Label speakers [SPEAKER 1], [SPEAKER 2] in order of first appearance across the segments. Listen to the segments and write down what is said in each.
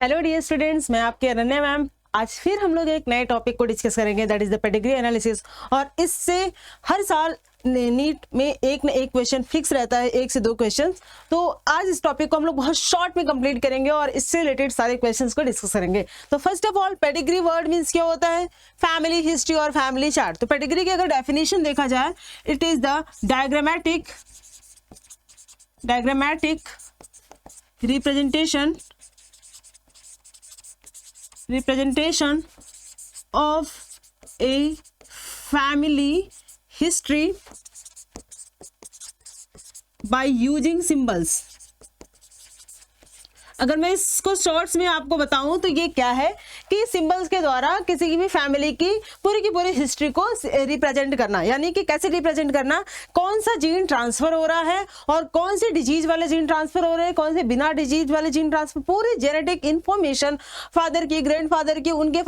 [SPEAKER 1] Hello dear students, मैं आपकी Ananya ma'am. आज फिर हम लोग एक नए टॉपिक को डिस्कस करेंगे, that is the pedigree analysis. और इससे हर साल नीट में एक न एक क्वेश्चन फिक्स रहता है, 1 से 2 क्वेश्चन। तो आज इस टॉपिक को हम लोग बहुत शॉर्ट में कंप्लीट करेंगे और इससे रिलेटेड सारे क्वेश्चंस को डिस्कस करेंगे। तो first of all, pedigree word means क्या होता है? फैमिली हिस्ट्री और फैमिली चार्ट। तो पेडिग्री की अगर डेफिनेशन देखा जाए, it is the diagrammatic representation of a family history by using symbols। अगर मैं इसको शॉर्ट्स में आपको बताऊं तो ये क्या है कि सिंबल्स के द्वारा किसी की भी फैमिली की पूरी हिस्ट्री को रिप्रेजेंट करना। यानी कि कैसे रिप्रेजेंट करना, कौन सा जीन ट्रांसफर हो रहा है और कौन से डिजीज वाले जीन ट्रांसफर हो रहे हैं, कौन से बिना डिजीज वाले जीन ट्रांसफर, पूरी जेनेटिक इंफॉर्मेशन फादर की, ग्रैंडफादर की, उनके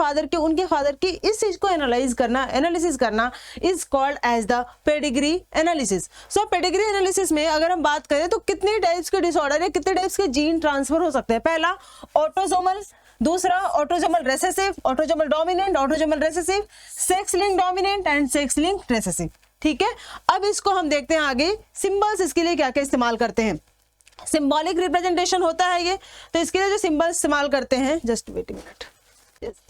[SPEAKER 1] फादर की, इस चीज को एनालिसिस करना is called as the pedigree analysis. So pedigree analysis में अगर हम बात करें तो कितने टाइप्स के डिसऑर्डर है, कितने टाइप्स के जीन ट्रांसफर हो सकते हैं। पहला ऑटोसोमल, दूसरा autosomal recessive, autosomal dominant, autosomal recessive, sex link dominant and sex link recessive. ठीक है, अब इसको हम देखते हैं आगे सिंबल्स इसके लिए क्या क्या इस्तेमाल करते हैं। सिंबॉलिक रिप्रेजेंटेशन होता है ये। तो इसके लिए जो सिंबल इस्तेमाल करते हैं, जस्ट वेट अ मिनट,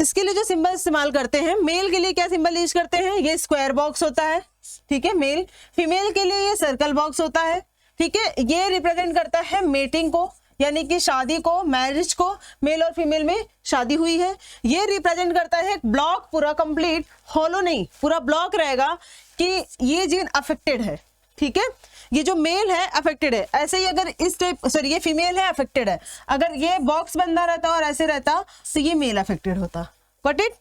[SPEAKER 1] इसके लिए जो सिंबल इस्तेमाल करते हैं, मेल के लिए क्या सिंबल यूज करते हैं? ये स्क्वायर बॉक्स होता है, ठीक है मेल। फीमेल के लिए ये सर्कल बॉक्स होता है, ठीक है। ये रिप्रेजेंट करता है मेटिंग को, यानी कि शादी को, मैरिज को, मेल और फीमेल में शादी हुई है। ये रिप्रेजेंट करता है एक ब्लॉक, पूरा कंप्लीट, हॉलो नहीं, पूरा ब्लॉक रहेगा कि ये जीन अफेक्टेड है, ठीक है। ये जो मेल है अफेक्टेड है। ऐसे ही अगर इस टाइप, सॉरी ये फीमेल है अफेक्टेड है, अगर ये बॉक्स बंधा रहता और ऐसे रहता तो ये मेल अफेक्टेड होता। Got it?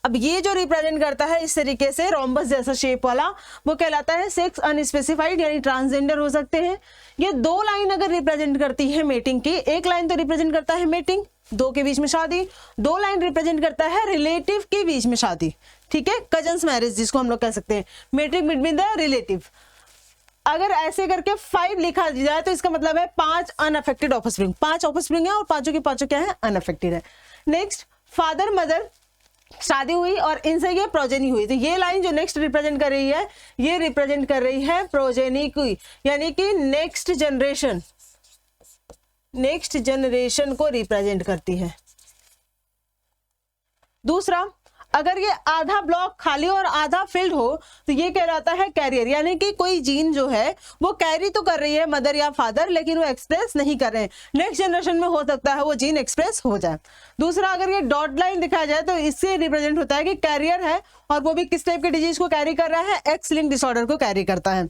[SPEAKER 1] अब ये जो रिप्रेजेंट करता है इस तरीके से रोम्बस जैसा शेप वाला, वो कहलाता है सेक्स अनस्पेसिफाइड, यानी ट्रांसजेंडर हो सकते हैं। ये 2 लाइन अगर रिप्रेजेंट करती है मेटिंग की, एक लाइन तो रिप्रेजेंट करता है मेटिंग, 2 के बीच में शादी, 2 लाइन रिप्रेजेंट करता है रिलेटिव के बीच में शादी, ठीक है, कजन्स मैरिज जिसको हम लोग कह सकते हैं, मेटिंग बिटवीन द रिलेटिव। अगर ऐसे करके 5 लिखा जाए तो इसका मतलब है 5 अनअफेक्टेड ऑफस्प्रिंग, 5 ऑफस्प्रिंग है और पांचों के पांचों क्या है? अनअफेक्टेड है। नेक्स्ट, फादर मदर शादी हुई और इनसे ये प्रोजेनी हुई। तो ये लाइन जो नेक्स्ट रिप्रेजेंट कर रही है, ये रिप्रेजेंट कर रही है प्रोजेनी की, यानी कि नेक्स्ट जनरेशन को रिप्रेजेंट करती है। दूसरा, अगर ये आधा ब्लॉक खाली और आधा फिल्ड हो तो ये कहलाता है कैरियर, यानी कि कोई जीन जो है वो कैरी तो कर रही है मदर या फादर, लेकिन वो एक्सप्रेस नहीं कर रहे हैं। नेक्स्ट जनरेशन में हो सकता है वो जीन एक्सप्रेस हो जाए। दूसरा, अगर ये डॉट लाइन दिखाया जाए तो इससे रिप्रेजेंट होता है कि कैरियर है और वो भी किस टाइप के डिजीज को कैरी कर रहा है? एक्स लिंक डिसऑर्डर को कैरी करता है।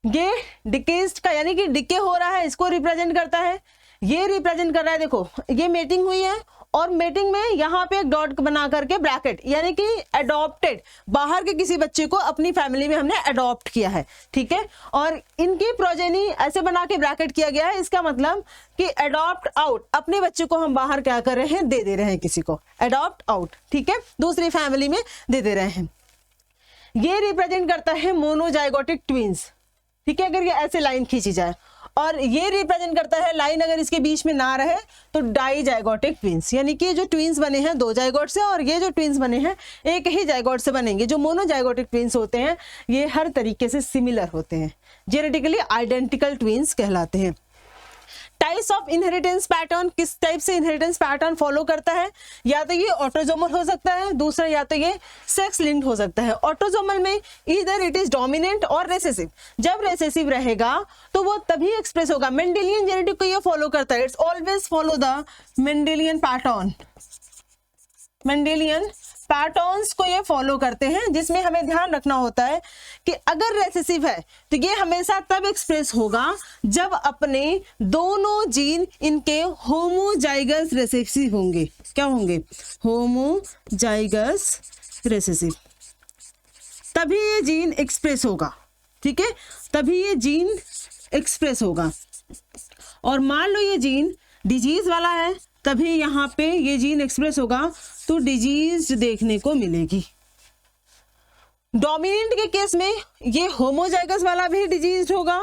[SPEAKER 1] ये डिकेस्ड का, यानी कि डिके हो रहा है, इसको रिप्रेजेंट करता है। ये रिप्रेजेंट कर रहा है, देखो ये मेटिंग हुई है और मेटिंग में यहाँ पे एक डॉट बना करके ब्रैकेट, यानी कि अडॉप्टेड, बाहर के किसी बच्चे को अपनी फैमिली में हमने अडॉप्ट किया है, ठीक है। और इनकी प्रोजेनी ऐसे बना के ब्रैकेट किया गया है, इसका मतलब कि अडॉप्ट आउट, अपने बच्चे को हम बाहर क्या कर रहे हैं? दे रहे हैं किसी को, अडॉप्ट आउट, ठीक है, दूसरी फैमिली में दे रहे हैं। ये रिप्रेजेंट करता है मोनोजाइगोटिक ट्विंस, ठीक है, अगर ये ऐसे लाइन खींची जाए। और ये रिप्रेजेंट करता है, लाइन अगर इसके बीच में ना रहे तो डाइजाइगोटिक ट्विंस, यानी कि जो ट्विंस बने हैं 2 जाइगोट से और ये जो ट्विंस बने हैं एक ही जाइगोट से बनेंगे। जो मोनोजाइगोटिक ट्विंस होते हैं ये हर तरीके से सिमिलर होते हैं, जेनेटिकली आइडेंटिकल ट्विंस कहलाते हैं। टाइप्स ऑफ इनहेरिटेंस पैटर्न, किस टाइप से इनहेरिटेंस पैटर्न फॉलो करता है? या तो ये ऑटोसोमल हो सकता है, दूसरा या तो ये सेक्स लिंक्ड हो सकता है। ऑटोसोमल में इधर इट इज डोमिनेंट और रेसेसिव। जब रेसेसिव रहेगा तो वो तभी एक्सप्रेस होगा। मेंडेलियन जेनेटिक को ये फॉलो करता है, it's always follow the Mendelian pattern. Mendelian patterns को ये फॉलो करते हैं, जिसमें हमें ध्यान रखना होता है कि अगर रेसेसिव है तो ये हमेशा तब एक्सप्रेस होगा जब अपने दोनों जीन इनके होमोजाइगस रेसेसिव होंगे। क्या होंगे? होमोजाइगस रेसेसिव, तभी ये जीन एक्सप्रेस होगा, ठीक है, तभी ये जीन एक्सप्रेस होगा। और मान लो ये जीन डिजीज वाला है, तभी यहाँ पे ये जीन एक्सप्रेस होगा तो डिजीज देखने को मिलेगी। डोमिनेंट के केस में ये होमोजाइगस वाला भी डिजीज होगा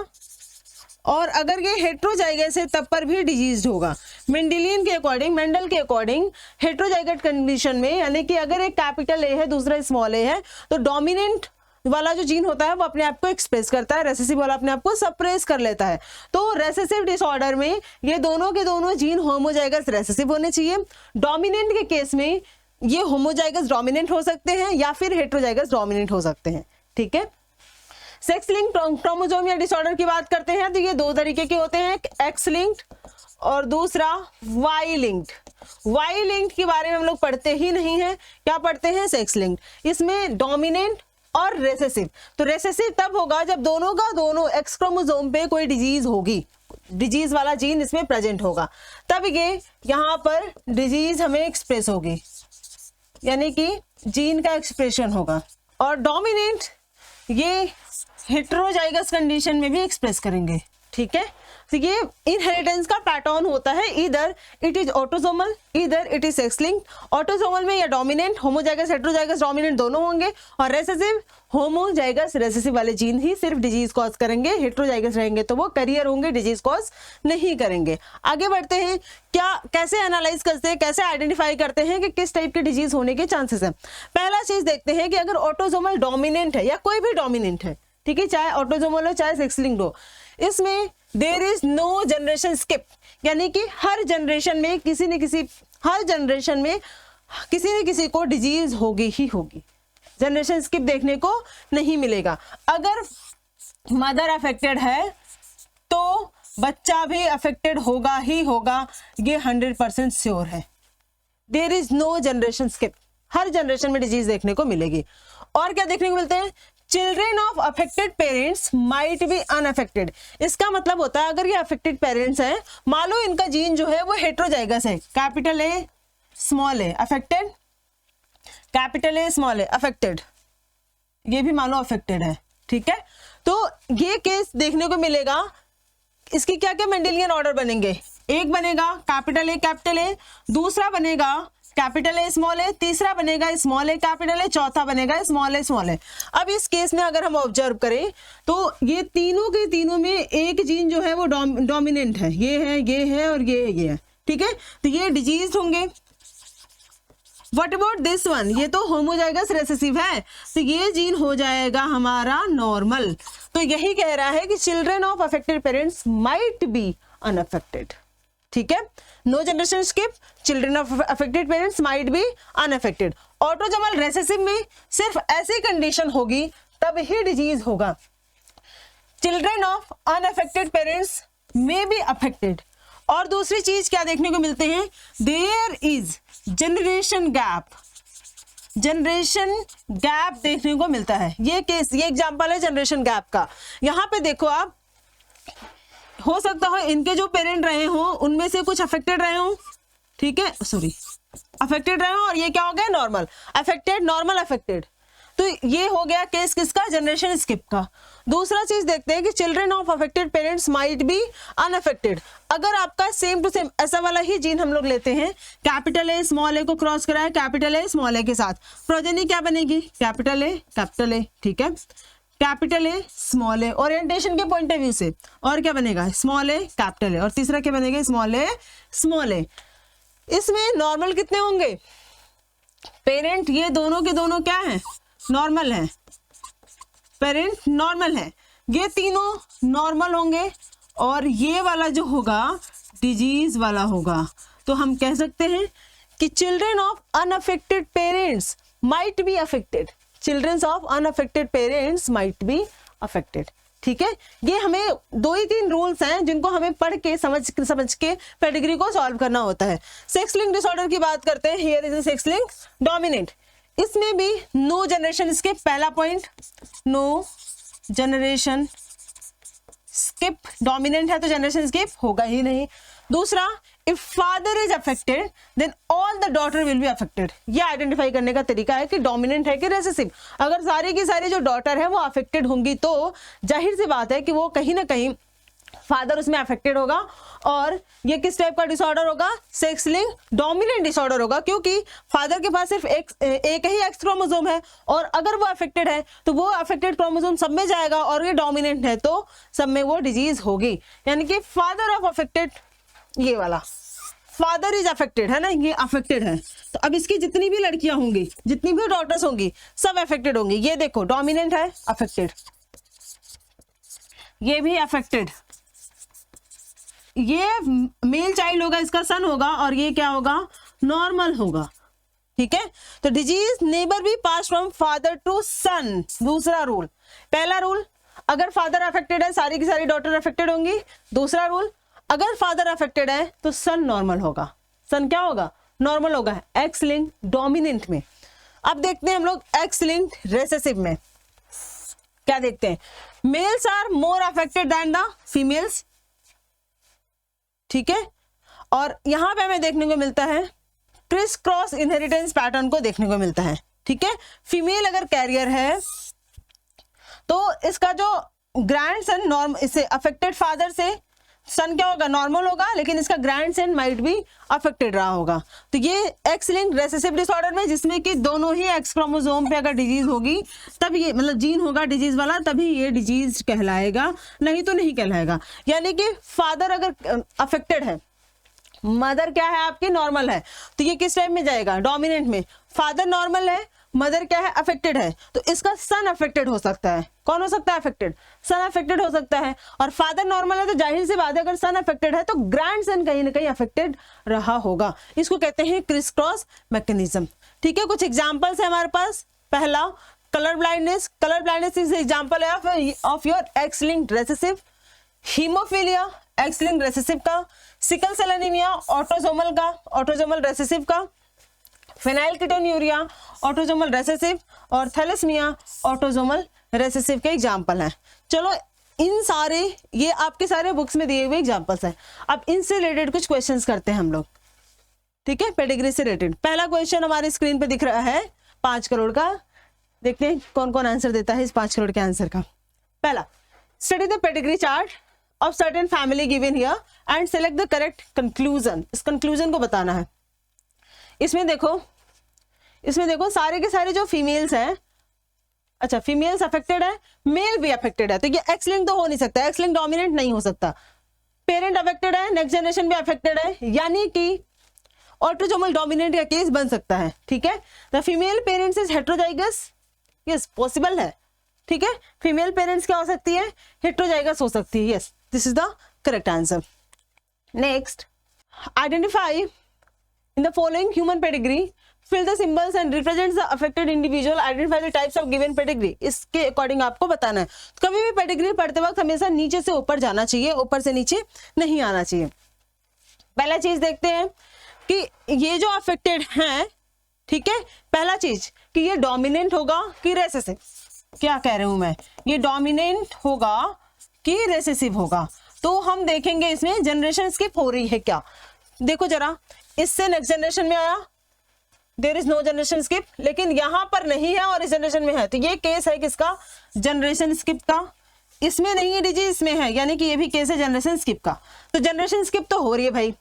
[SPEAKER 1] और अगर ये हेट्रोजाइगस है तब पर भी डिजीज होगा। मेंडेलियन के अकॉर्डिंग, मेंडल के अकॉर्डिंग हेट्रोजाइगस कंडीशन में, यानी कि अगर एक कैपिटल ए है दूसरा स्मॉल ए है, तो डोमिनेंट वाला जो जीन होता है वो अपने आप को एक्सप्रेस करता है, रेसेसिव वाला अपने आप को सप्रेस कर लेता है। तो रेसेसिव डिसऑर्डर में ये दोनों के दोनों जीन होमोजाइगस रेसेसिव होने चाहिए। डोमिनेंट के केस में ये होमोजाइगस डोमिनेंट हो सकते हैं या फिर हेट्रोजाइगस डोमिनेंट हो सकते हैं। ठीक है, सेक्स लिंक्ड क्रोमोसोम या डिसऑर्डर की बात करते हैं तो ये दो तरीके के होते हैं, एक्स लिंक्ड और दूसरा वाई लिंक्ड। वाई लिंक्ड के बारे में हम लोग पढ़ते ही नहीं है, क्या पढ़ते हैं, सेक्स लिंक्ड। इसमें डोमिनेंट और रेसेसिव। तो रेसेसिव तब होगा जब दोनों का दोनों एक्स क्रोमोसोम पे कोई डिजीज होगी, डिजीज वाला जीन इसमें प्रेजेंट होगा, तब ये यहाँ पर डिजीज हमें एक्सप्रेस होगी, यानी कि जीन का एक्सप्रेशन होगा। और डोमिनेंट ये हेट्रोजाइगस कंडीशन में भी एक्सप्रेस करेंगे। ठीक है, तो ये इनहेरिटेंस का पैटर्न होता है, इधर इट इज ऑटोसोमल, इधर it is sex linked. Autosomal में या डोमिनेंट, होमोजाइगस हेट्रोजाइगस डोमिनेंट दोनों होंगे, और रेसेसिव होमोजाइगस रेसेसिव वाले जीन ही सिर्फ डिजीज कॉज करेंगे, हेट्रोजाइगस रहेंगे तो वो कैरियर होंगे, डिजीज कॉज नहीं करेंगे। आगे बढ़ते हैं, क्या कैसे एनालाइज करते हैं, कैसे आइडेंटिफाई करते हैं कि किस टाइप के डिजीज होने के चांसेस है। पहला चीज देखते हैं कि अगर ऑटोसोमल डोमिनेंट है या कोई भी डोमिनेंट है, ठीक है, चाहे ऑटोसोमल हो चाहे सेक्स लिंक्ड हो, इसमें there is no generation skip, यानी कि हर जनरेशन में किसी न किसी को डिजीज होगी ही होगी, जनरेशन स्किप देखने को नहीं मिलेगा। अगर मदर अफेक्टेड है तो बच्चा भी अफेक्टेड होगा ही होगा, ये 100% श्योर है। There is no generation skip, हर जनरेशन में डिजीज देखने को मिलेगी। और क्या देखने को मिलते हैं, children of affected parents might be unaffected. इसका मतलब होता है अगर ये अफेक्टेड पेरेंट्स हैं, मान लो इनका जीन जो है वो हेट्रोजाइगस है, capital A small A affected, capital A small A affected, ये भी मान लो अफेक्टेड है। ठीक है, तो ये केस देखने को मिलेगा। इसकी क्या क्या मेंडेलियन ऑर्डर बनेंगे, एक बनेगा कैपिटल ए, दूसरा बनेगा कैपिटल ए स्मॉल ए, तीसरा बनेगा स्मॉल ए कैपिटल ए, चौथा बनेगा स्मॉल ए। अब इस केस में अगर हम ऑब्जर्व करें तो ये तीनों के तीनों में एक जीन जो है वो डोमिनेंट है, ये है और ये है। ठीक है, तो ये डिजीज होंगे। व्हाट अबाउट दिस वन, ये तो होमोजाइगस रेसेसिव है, तो ये जीन हो जाएगा हमारा नॉर्मल। तो यही कह रहा है कि children of affected parents might be unaffected. ठीक है, no generation skip, children of affected parents might be unaffected. Autosomal recessive में सिर्फ ऐसी कंडीशन होगी तब ही डिजीज होगा। Children of unaffected parents may be affected. और दूसरी चीज क्या देखने को मिलते हैं, देयर इज जनरेशन गैप देखने को मिलता है। ये केस, ये एग्जांपल है जनरेशन गैप का। यहां पे देखो आप, हो सकता है इनके जो पेरेंट रहे हो उनमें से कुछ अफेक्टेड रहे हो, ठीक है, सॉरी अफेक्टेड रहे हो, और ये क्या हो गया, नॉर्मल अफेक्टेड, नॉर्मल अफेक्टेड। तो ये हो गया केस किसका, जनरेशन स्किप का। दूसरा चीज देखते हैं कि children of affected parents might be unaffected. अगर आपका सेम टू सेम ऐसा वाला ही जीन हम लोग लेते हैं, कैपिटल ए स्मॉल ए को क्रॉस कराए कैपिटल ए स्मॉल ए के साथ, प्रोजेनी क्या बनेगी, कैपिटल ए, ठीक है, capital A small A orientation के पॉइंट ऑफ व्यू से, और क्या बनेगा, स्मॉल ए कैपिटल ए, और तीसरा क्या बनेगा, स्मॉल ए। इसमें नॉर्मल कितने होंगे, पेरेंट ये दोनों के दोनों क्या है, नॉर्मल है, पेरेंट नॉर्मल है, ये तीनों नॉर्मल होंगे, और ये वाला जो होगा डिजीज वाला होगा। तो हम कह सकते हैं कि children of unaffected parents might be affected, children of unaffected parents might be affected. ठीक है, ये हमें 2 ही 3 रूल्स हैं जिनको हमें पढ़ के समझ के पेडिग्री को सॉल्व करना होता है। सेक्स लिंक डिसऑर्डर की बात करते हैं, here is sex link dominant, इसमें भी नो जनरेशन स्किप, पहला point no generation skip, dominant है तो जनरेशन स्किप होगा ही नहीं। दूसरा, if father is affected then all the daughter will be affected. ये आइडेंटिफाई करने का तरीका है कि डोमिनेंट है कि रेसेसिव। अगर सारी की सारी जो डॉटर है वो अफेक्टेड होंगी तो जाहिर सी बात है कि वो कहीं ना कहीं फादर उसमें अफेक्टेड होगा, और ये किस टाइप का डिसऑर्डर होगा, सेक्स लिंक्ड डोमिनेंट डिसऑर्डर होगा, क्योंकि फादर के पास सिर्फ एक ही एक्स क्रोमोसोम है, और अगर वो अफेक्टेड है तो वो अफेक्टेड क्रोमोसोम सब में जाएगा, और ये डोमिनेंट है तो सब में वो डिजीज होगी। यानी कि फादर ऑफ अफेक्टेड, ये वाला फादर इज अफेक्टेड है ना, ये अफेक्टेड है, तो अब इसकी जितनी भी लड़कियां होंगी, जितनी भी डॉटर्स होंगी, सब अफेक्टेड होंगी। ये देखो डोमिनेंट है, अफेक्टेड, ये भी अफेक्टेड, ये मेल चाइल्ड होगा, इसका सन होगा, और ये क्या होगा, नॉर्मल होगा। ठीक है, तो disease never be pass from father to son. दूसरा रूल, पहला रूल अगर फादर अफेक्टेड है सारी की सारी डॉटर अफेक्टेड होंगी। दूसरा रूल, अगर फादर अफेक्टेड है तो सन नॉर्मल होगा। सन क्या होगा, नॉर्मल होगा, एक्स लिंक डोमिनेंट में। अब देखते हैं हम लोग एक्स लिंक रेसेसिव में क्या देखते हैं, males are more affected than the females. ठीक है, और यहां पे हमें देखने को मिलता है क्रिस क्रॉस इनहेरिटेंस पैटर्न को देखने को मिलता है। ठीक है, फीमेल अगर कैरियर है तो इसका जो ग्रैंड सन नॉर्मल, इससे अफेक्टेड फादर से सन क्या होगा, नॉर्मल होगा, लेकिन इसका ग्रैंड सन माइट भी अफेक्टेड रहा होगा। तो ये एक्स लिंक्ड रेसेसिव डिसऑर्डर में, जिसमें कि दोनों ही एक्स क्रोमोसोम पे अगर डिजीज होगी तब ये, मतलब जीन होगा डिजीज वाला, तभी ये डिजीज कहलाएगा, नहीं तो नहीं कहलाएगा। यानी कि फादर अगर अफेक्टेड है, मदर क्या है आपकी, नॉर्मल है, तो ये किस टाइप में जाएगा, डोमिनेंट में। फादर नॉर्मल है, मदर क्या है, अफेक्टेड है, तो इसका सन अफेक्टेड हो सकता है। कौन हो सकता है अफेक्टेड, सन अफेक्टेड हो सकता है। और फादर नॉर्मल है तो जाहिर सी बात है अगर सन अफेक्टेड है तो ग्रैंड सन कहीं ना कहीं अफेक्टेड रहा होगा। इसको कहते हैं क्रिस क्रॉस मैकेनिज्म। ठीक है, कुछ एग्जांपल्स है हमारे पास। पहला, colour blindness. Colour blindness is example है of your X linked recessive. Haemophilia X linked recessive का। सिकल सेल एनीमिया ऑटोसोमल का, ऑटोसोमल रेसेसिव का। फेनाइलकीटोन्यूरिया ऑटोसोमल रेसेसिव, और थैलेसीमिया ऑटोसोमल रेसेसिव के एग्जाम्पल हैं। चलो इन सारे, ये आपके सारे बुक्स में दिए हुए एग्जाम्पल्स हैं। अब इनसे रिलेटेड कुछ क्वेश्चंस करते हैं हम लोग। ठीक है, पेडिग्री से रिलेटेड पहला क्वेश्चन हमारे स्क्रीन पे दिख रहा है 5 करोड़ का। देखते हैं कौन कौन आंसर देता है इस 5 करोड़ के आंसर का। पहला, study the pedigree chart of certain family given here and select the correct conclusion. इस कंक्लूजन को बताना है। इसमें देखो सारे के सारे जो फीमेल्स हैं, अच्छा फीमेल्स अफेक्टेड है, मेल भी अफेक्टेड है, तो ये एक्स लिंक तो हो नहीं सकता, एक्स लिंक डोमिनेंट नहीं हो सकता। पेरेंट अफेक्टेड है, नेक्स्ट जनरेशन भी अफेक्टेड है, यानी कि ऑटोसोमल डोमिनेंट का केस बन सकता है। ठीक है, the female parents is heterozygous, yes possible है। ठीक है, फीमेल पेरेंट्स क्या हो सकती है, हेट्रोजाइगस हो सकती है। Yes, this is the correct answer. Next, identify in the following human pedigree, fill the symbols and represents the affected individual, identify the types of given pedigree। इसके अकॉर्डिंग आपको बताना है। कभी भी पेडिग्री पढ़ते वक्त हमेशा नीचे से ऊपर जाना चाहिए, ऊपर से नीचे नहीं आना चाहिए। पहला चीज देखते हैं कि ये जो अफेक्टेड हैं, ठीक है, पहला चीज कि ये डोमिनेंट होगा कि रेसेसिव। क्या कह रही हूं मैं, ये डोमिनेंट होगा कि रेसेसिव होगा। तो हम देखेंगे इसमें जनरेशन स्किप हो रही है क्या। देखो जरा, इससे नेक्स्ट जनरेशन में आया, there is no generation skip, लेकिन यहां पर नहीं है और इस जनरेशन में है, तो ये केस है किसका, जनरेशन स्किप का। इसमें नहीं है डिजीज, इसमें है, यानी कि ये भी केस है जनरेशन स्किप का। तो जनरेशन स्किप तो हो रही है भाई,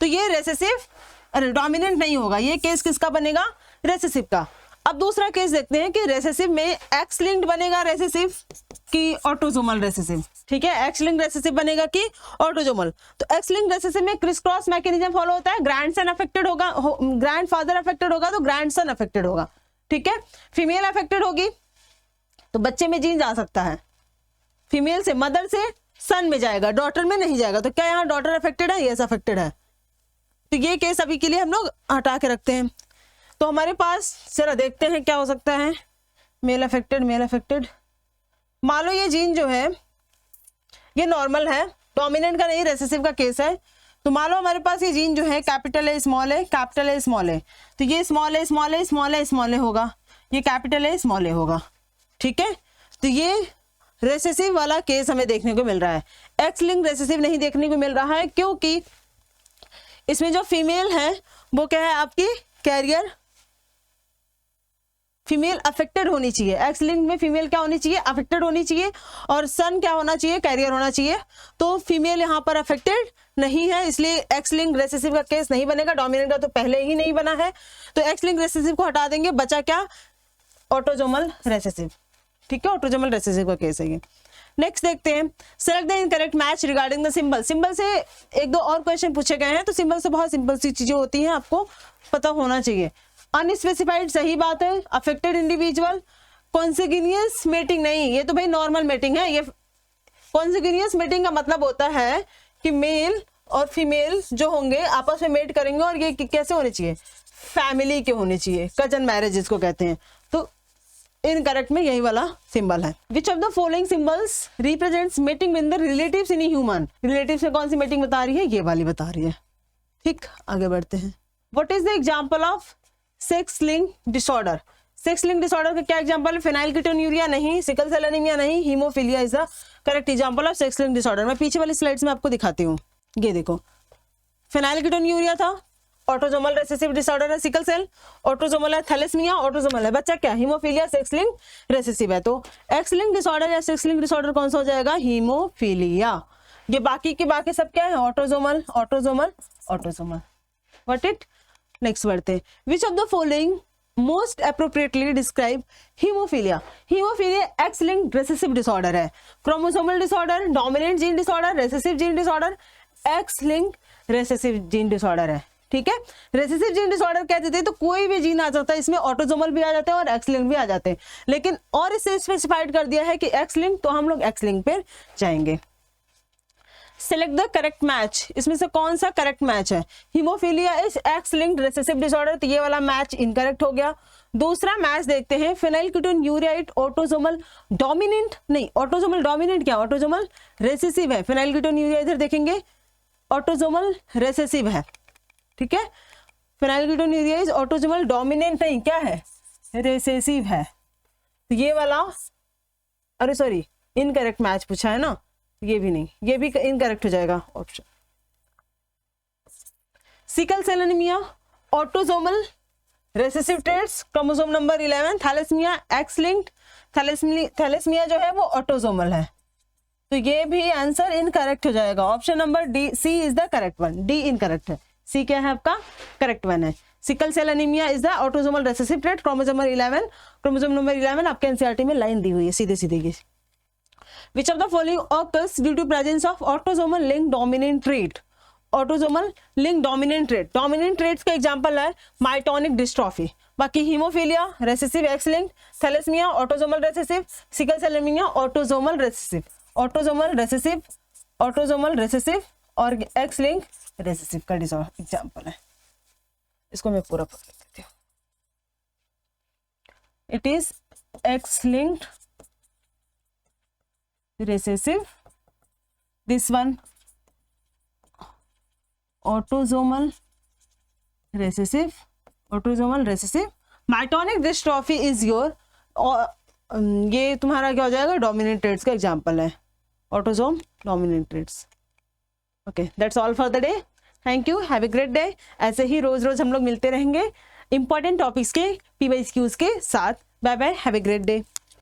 [SPEAKER 1] तो ये रेसेसिव डोमिनेंट नहीं होगा, ये केस किसका बनेगा, रेसेसिव का। अब दूसरा केस देखते हैं कि रेसेसिव में एक्स लिंक्ड बनेगा रेसेसिव कि ऑटोसोमल रेसेसिव। ठीक है, एक्स लिंक्ड रेसेसिव बनेगा कि ऑटोसोमल। तो एक्स लिंक्ड रेसेसिव में क्रिस क्रॉस मैकेनिज्म फॉलो होता है, ग्रैंड सन अफेक्टेड होगा, ग्रैंड फादर अफेक्टेड होगा तो ग्रैंड सन अफेक्टेड होगा। ठीक है, फीमेल अफेक्टेड होगी तो बच्चे में जीन जा सकता है, फीमेल से मदर से सन में जाएगा, डॉटर में नहीं जाएगा। तो क्या यहाँ डॉटर अफेक्टेड है, यस अफेक्टेड है। तो ये केस अभी के लिए हम लोग हटा के रखते हैं। तो हमारे पास जरा देखते हैं क्या हो सकता है, मेल अफेक्टेड, मेल अफेक्टेड। मान लो ये जीन जो है ये नॉर्मल है, डोमिनेंट का नहीं, रेसेसिव का केस है। तो मान लो हमारे पास ये जीन जो है कैपिटल है स्मॉल है, कैपिटल है स्मॉल है, तो ये स्मॉल है स्मॉल है स्मॉल है स्मॉल है होगा, ये कैपिटल है स्मॉल है होगा। ठीक है, तो ये रेसेसिव वाला केस हमें देखने को मिल रहा है। एक्स लिंक रेसेसिव नहीं देखने को मिल रहा है, क्योंकि इसमें जो फीमेल है वो क्या है आपकी कैरियर, फीमेल अफेक्टेड होनी चाहिए, एक्स लिंक में फीमेल क्या होनी चाहिए, अफेक्टेड होनी चाहिए, और सन क्या होना चाहिए, कैरियर होना चाहिए। तो फीमेल यहाँ पर अफेक्टेड नहीं है, इसलिए एक्स लिंक रेसेसिव का केस नहीं बनेगा। डोमिनेंट का तो पहले ही नहीं बना है, तो एक्स लिंक रेसेसिव को हटा देंगे, बचा क्या, ऑटोजोमल रेसेसिव। ठीक है, ऑटोजोमल रेसेसिव का केस है ये। नेक्स्ट देखते हैं, select the incorrect match regarding the symbol. Symbol से एक दो और क्वेश्चन पूछे गए हैं, तो सिंबल से बहुत सिंपल सी चीजें होती हैं, आपको पता होना चाहिए। अनस्पेसिफाइड सही बात है, अफेक्टेड इंडिविजुअल, कॉन्सिग्यूनियस मेटिंग नहीं, ये तो भाई नॉर्मल मेटिंग है। ये कॉन्सिग्यूनियस मेटिंग का मतलब होता है कि मेल और फीमेल जो होंगे आपस में मेट करेंगे, और ये कैसे होने चाहिए, फैमिली के होने चाहिए, कजन मैरिज जिसको कहते हैं। तो इनकरेक्ट में यही वाला सिंबल है। विच of the following symbols represents mating with the relatives in human. Relatives में कौन सी मेटिंग बता रही है, ये वाली बता रही है। ठीक, आगे बढ़ते हैं। What is the example of sex link disorder. Sex link disorder का क्या एग्जांपल है, फेनाइलकीटोन्यूरिया नहीं, सिकल सेल एनीमिया नहीं, haemophilia is the correct example of sex link disorder. मैं पीछे वाली स्लाइड्स में आपको दिखाती हूँ, ये देखो, फेनाइलकीटोन्यूरिया था, ऑटोजोमल रेसेसिव डिसऑर्डर है, सिकल सेल ऑटोजोमल है, थैलेसीमिया ऑटोजोमल है, बच्चा क्या, हीमोफीलिया सेक्स लिंक रेसेसिव है। तो एक्स लिंक डिसऑर्डर या सेक्स लिंक डिसऑर्डर कौन सा हो जाएगा, हीमोफीलिया। ये बाकी के बाकी सब क्या है, autosomal autosomal autosomal. What it, next बढ़ते हैं। Which of the following most appropriately describe haemophilia. Haemophilia X link recessive disorder है, chromosomal disorder, dominant gene disorder, recessive gene disorder, X link recessive gene disorder है। ठीक है, recessive gene disorder कह देते हैं तो कोई भी जीन आ जाता है, इसमें ऑटोजोमल भी आ जाते हैं और एक्स लिंक भी आ जाते हैं, लेकिन और इसे स्पेसिफाइड कर दिया है कि एक्स लिंक, तो हम लोग एक्स लिंक पे जाएंगे। सेलेक्ट द करेक्ट मैच, इसमें से कौन सा करेक्ट मैच है, haemophilia is x linked recessive disorder, तो ये वाला मैच इनकरेक्ट हो गया। दूसरा मैच देखते हैं, फेनाइलकीटोन्यूरिया ऑटोजोमल डोमिनेंट नहीं, ऑटोजोमल डोमिनेंट क्या, ऑटोजोमल रेसेसिव है। फेनाइलकीटोन्यूरिया इधर देखेंगे ऑटोजोमल रेसेसिव है, ठीक है, फेनाइलकीटोन्यूरिया इज ऑटोजोमल डोमिनेंट नहीं, क्या है, रेसेसिव है। तो ये वाला, अरे सॉरी, इनकरेक्ट मैच पूछा है ना, ये भी नहीं, ये भी इनकरेक्ट हो जाएगा option. Sickle cell anaemia autosomal recessive traits, chromosome number 11, thalassaemia x linked, thalassaemia जो है वो ऑटोजोमल है, तो ये भी आंसर इनकरेक्ट हो जाएगा। Option number D, C is the correct one, D incorrect है, सी क्या है आपका करेक्ट वन है। Sickle cell anaemia is the autosomal recessive trait, chromosome number 11, chromosome number 11 आपके एनसीईआरटी में लाइन दी हुई है सीधे सीधे ये। Which of the following occurs due to presence of autosomal linked dominant trait? Autosomal linked dominant trait, dominant traits का example है myotonic dystrophy, बाकी haemophilia recessive x linked, thalassaemia autosomal recessive, sickle cell anaemia autosomal recessive, autosomal recessive, autosomal recessive और x link recessive का example है। इसको मैं पूरा पढ़ देती हूँ। It is x linked recessive, this one autosomal recessive, autosomal recessive, myotonic dystrophy is your, ये तुम्हारा क्या हो जाएगा, डोमिनेंट ट्रेट्स का एग्जांपल है, autosome dominant traits. Okay, that's all for the day, thank you, have a great day. ऐसे ही रोज रोज हम लोग मिलते रहेंगे इंपॉर्टेंट टॉपिक्स के PYQs के साथ। Bye bye, have a great day.